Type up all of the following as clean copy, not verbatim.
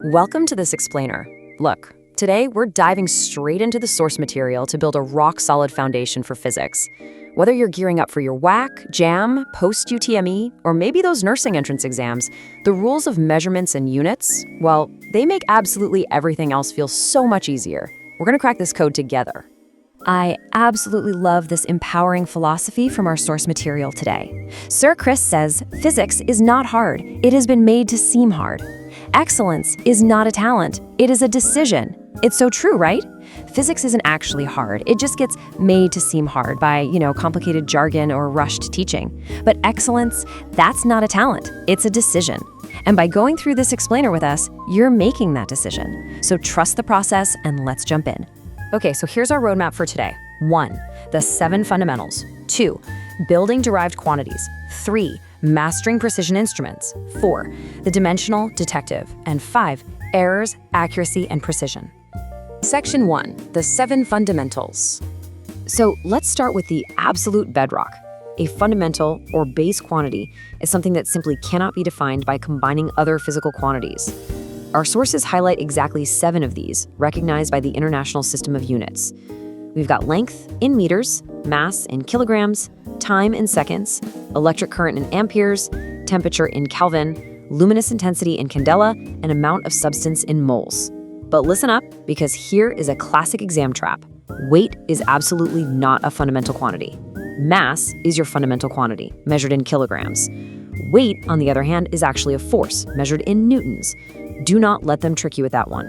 Welcome to this explainer. Look, today we're diving straight into the source material to build a rock-solid foundation for physics. Whether you're gearing up for your WAEC, JAM, Post-UTME, or maybe those nursing entrance exams, the rules of measurements and units, well, they make absolutely everything else feel so much easier. We're gonna crack this code together. I absolutely love this empowering philosophy from our source material today. Sir Chris says, physics is not hard. It has been made to seem hard. Excellence is not a talent. It is a decision. It's so true, right? Physics isn't actually hard. It just gets made to seem hard by, complicated jargon or rushed teaching. But excellence, that's not a talent. It's a decision. And by going through this explainer with us, you're making that decision. So trust the process and let's jump in. Okay, so here's our roadmap for today. 1. The 7 fundamentals. 2. Building derived quantities. 3. Mastering precision instruments. 4. The dimensional, detective. And 5. Errors, accuracy, and precision. Section 1. The 7 fundamentals. So let's start with the absolute bedrock. A fundamental, or base quantity, is something that simply cannot be defined by combining other physical quantities. Our sources highlight exactly 7 of these, recognized by the International System of Units. We've got length in meters, mass in kilograms, time in seconds, electric current in amperes, temperature in Kelvin, luminous intensity in candela, and amount of substance in moles. But listen up, because here is a classic exam trap. Weight is absolutely not a fundamental quantity. Mass is your fundamental quantity, measured in kilograms. Weight, on the other hand, is actually a force, measured in newtons. Do not let them trick you with that one.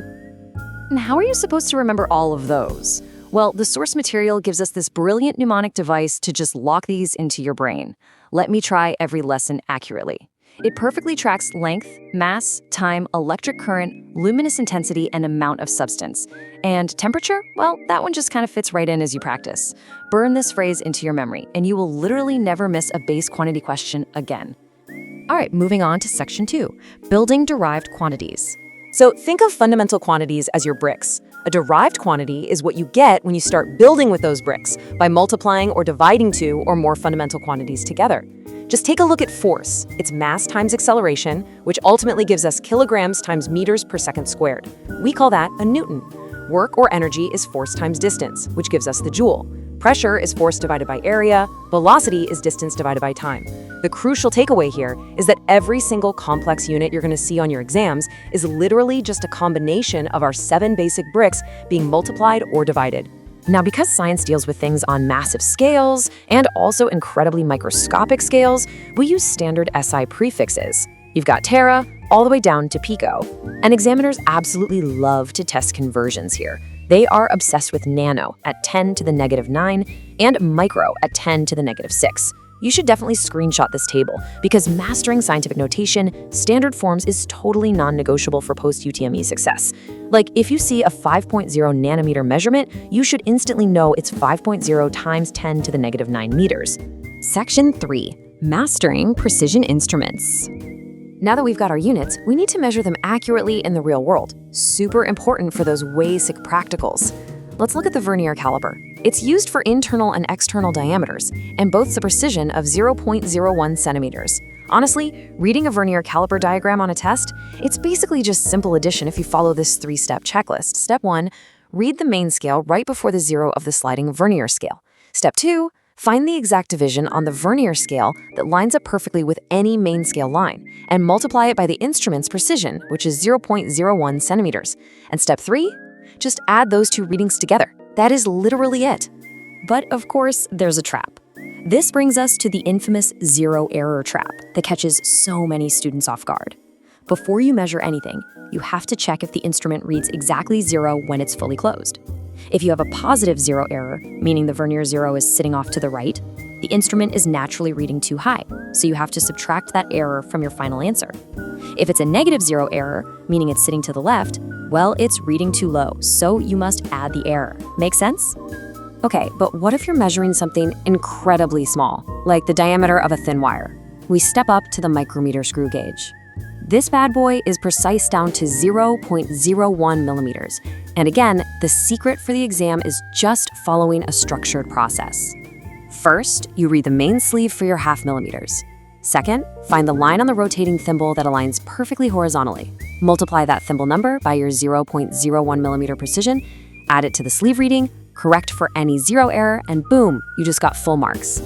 And how are you supposed to remember all of those? Well, the source material gives us this brilliant mnemonic device to just lock these into your brain. Let me try every lesson accurately. It perfectly tracks length, mass, time, electric current, luminous intensity, and amount of substance. And temperature? Well, that one just kind of fits right in as you practice. Burn this phrase into your memory, and you will literally never miss a base quantity question again. All right, moving on to section 2, building derived quantities. So think of fundamental quantities as your bricks. A derived quantity is what you get when you start building with those bricks by multiplying or dividing 2 or more fundamental quantities together. Just take a look at force. It's mass times acceleration, which ultimately gives us kilograms times meters per second squared. We call that a Newton. Work or energy is force times distance, which gives us the joule. Pressure is force divided by area. Velocity is distance divided by time. The crucial takeaway here is that every single complex unit you're going to see on your exams is literally just a combination of our 7 basic bricks being multiplied or divided. Now, because science deals with things on massive scales and also incredibly microscopic scales, we use standard SI prefixes. You've got tera all the way down to pico. And examiners absolutely love to test conversions here. They are obsessed with nano at 10 to the negative 9 and micro at 10 to the negative 6. You should definitely screenshot this table because mastering scientific notation, standard forms is totally non-negotiable for post-UTME success. Like if you see a 5.0 nanometer measurement, you should instantly know it's 5.0 times 10 to the negative 9 meters. Section 3, mastering precision instruments. Now that we've got our units, we need to measure them accurately in the real world. Super important for those WAEC practicals. Let's look at the vernier caliper. It's used for internal and external diameters, and boasts a precision of 0.01 centimeters. Honestly, reading a vernier caliper diagram on a test, it's basically just simple addition if you follow this 3-step checklist. Step 1, read the main scale right before the 0 of the sliding vernier scale. Step 2, find the exact division on the vernier scale that lines up perfectly with any main scale line, and multiply it by the instrument's precision, which is 0.01 centimeters. And step 3, just add those 2 readings together. That is literally it. But of course, there's a trap. This brings us to the infamous zero error trap that catches so many students off guard. Before you measure anything, you have to check if the instrument reads exactly 0 when it's fully closed. If you have a positive 0 error, meaning the vernier 0 is sitting off to the right, the instrument is naturally reading too high, so you have to subtract that error from your final answer. If it's a negative 0 error, meaning it's sitting to the left, well, it's reading too low, so you must add the error. Make sense? Okay, but what if you're measuring something incredibly small, like the diameter of a thin wire? We step up to the micrometer screw gauge. This bad boy is precise down to 0.01 millimeters. And again, the secret for the exam is just following a structured process. First, you read the main sleeve for your half millimeters. Second, find the line on the rotating thimble that aligns perfectly horizontally. Multiply that thimble number by your 0.01 millimeter precision, add it to the sleeve reading, correct for any zero error, and boom, you just got full marks.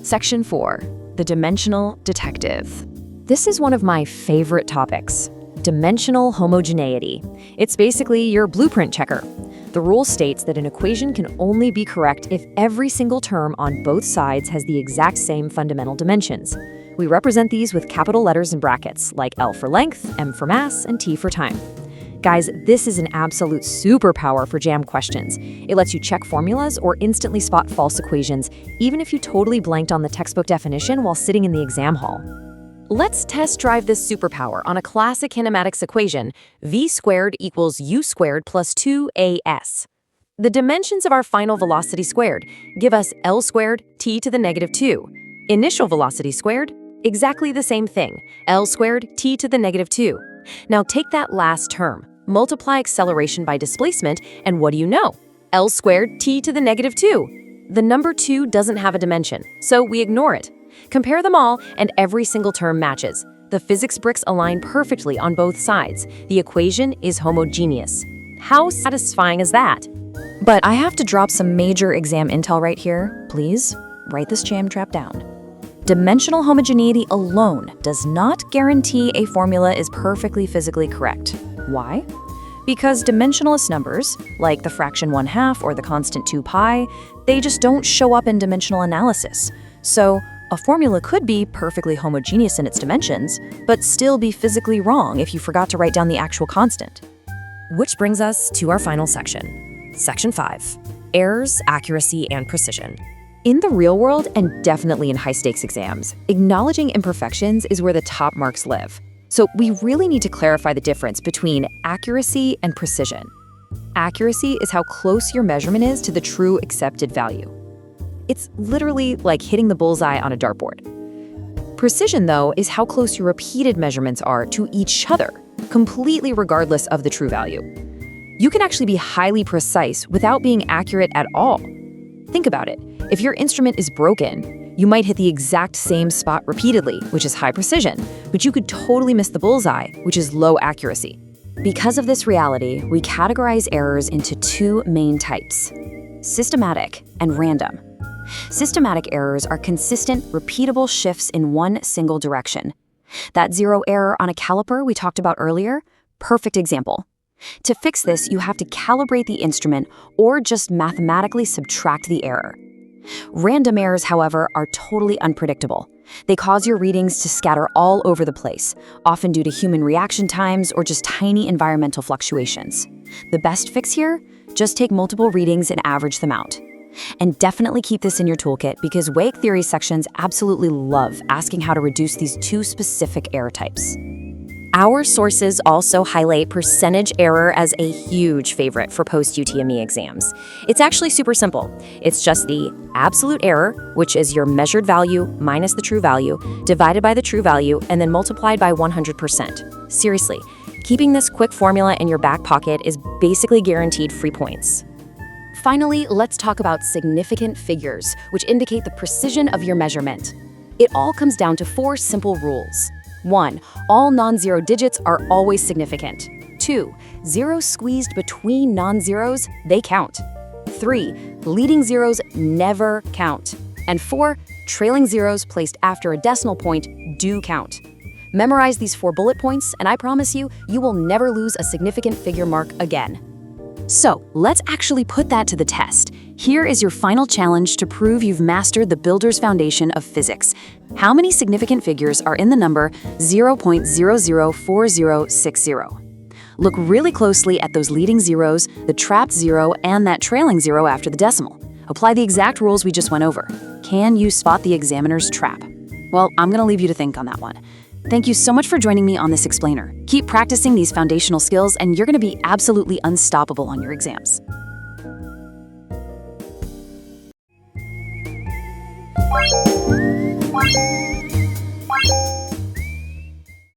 Section 4, the dimensional detective. This is one of my favorite topics, dimensional homogeneity. It's basically your blueprint checker. The rule states that an equation can only be correct if every single term on both sides has the exact same fundamental dimensions. We represent these with capital letters and brackets, like L for length, M for mass, and T for time. Guys, this is an absolute superpower for JAM questions. It lets you check formulas or instantly spot false equations, even if you totally blanked on the textbook definition while sitting in the exam hall. Let's test drive this superpower on a classic kinematics equation, v squared equals u squared plus 2as. The dimensions of our final velocity squared give us L squared t to the negative 2. Initial velocity squared, exactly the same thing, L squared t to the negative 2. Now take that last term, multiply acceleration by displacement, and what do you know? L squared t to the negative 2. The number 2 doesn't have a dimension, so we ignore it. Compare them all, and every single term matches. The physics bricks align perfectly on both sides. The equation is homogeneous. How satisfying is that? But I have to drop some major exam intel right here. Please, write this jam trap down. Dimensional homogeneity alone does not guarantee a formula is perfectly physically correct. Why? Because dimensionless numbers, like the fraction 1/2 or the constant 2 pi, they just don't show up in dimensional analysis. So, a formula could be perfectly homogeneous in its dimensions, but still be physically wrong if you forgot to write down the actual constant. Which brings us to our final section. Section 5, errors, accuracy, and precision. In the real world, and definitely in high-stakes exams, acknowledging imperfections is where the top marks live. So we really need to clarify the difference between accuracy and precision. Accuracy is how close your measurement is to the true accepted value. It's literally like hitting the bullseye on a dartboard. Precision, though, is how close your repeated measurements are to each other, completely regardless of the true value. You can actually be highly precise without being accurate at all. Think about it. If your instrument is broken, you might hit the exact same spot repeatedly, which is high precision, but you could totally miss the bullseye, which is low accuracy. Because of this reality, we categorize errors into two main types: systematic and random. Systematic errors are consistent, repeatable shifts in one single direction. That zero error on a caliper we talked about earlier, perfect example. To fix this, you have to calibrate the instrument or just mathematically subtract the error. Random errors, however, are totally unpredictable. They cause your readings to scatter all over the place, often due to human reaction times or just tiny environmental fluctuations. The best fix here? Just take multiple readings and average them out. And definitely keep this in your toolkit because WAEC theory sections absolutely love asking how to reduce these two specific error types. Our sources also highlight percentage error as a huge favorite for post-UTME exams. It's actually super simple. It's just the absolute error, which is your measured value minus the true value, divided by the true value, and then multiplied by 100%. Seriously, keeping this quick formula in your back pocket is basically guaranteed free points. Finally, let's talk about significant figures, which indicate the precision of your measurement. It all comes down to 4 simple rules. 1. All non-zero digits are always significant. 2. Zeros squeezed between non-zeros, they count. 3. Leading zeros never count. And 4. Trailing zeros placed after a decimal point do count. Memorize these 4 bullet points, and I promise you, you will never lose a significant figure mark again. So, let's actually put that to the test. Here is your final challenge to prove you've mastered the builder's foundation of physics. How many significant figures are in the number 0.004060? Look really closely at those leading zeros, the trapped zero, and that trailing zero after the decimal. Apply the exact rules we just went over. Can you spot the examiner's trap? Well, I'm going to leave you to think on that one. Thank you so much for joining me on this explainer. Keep practicing these foundational skills and you're going to be absolutely unstoppable on your exams. What?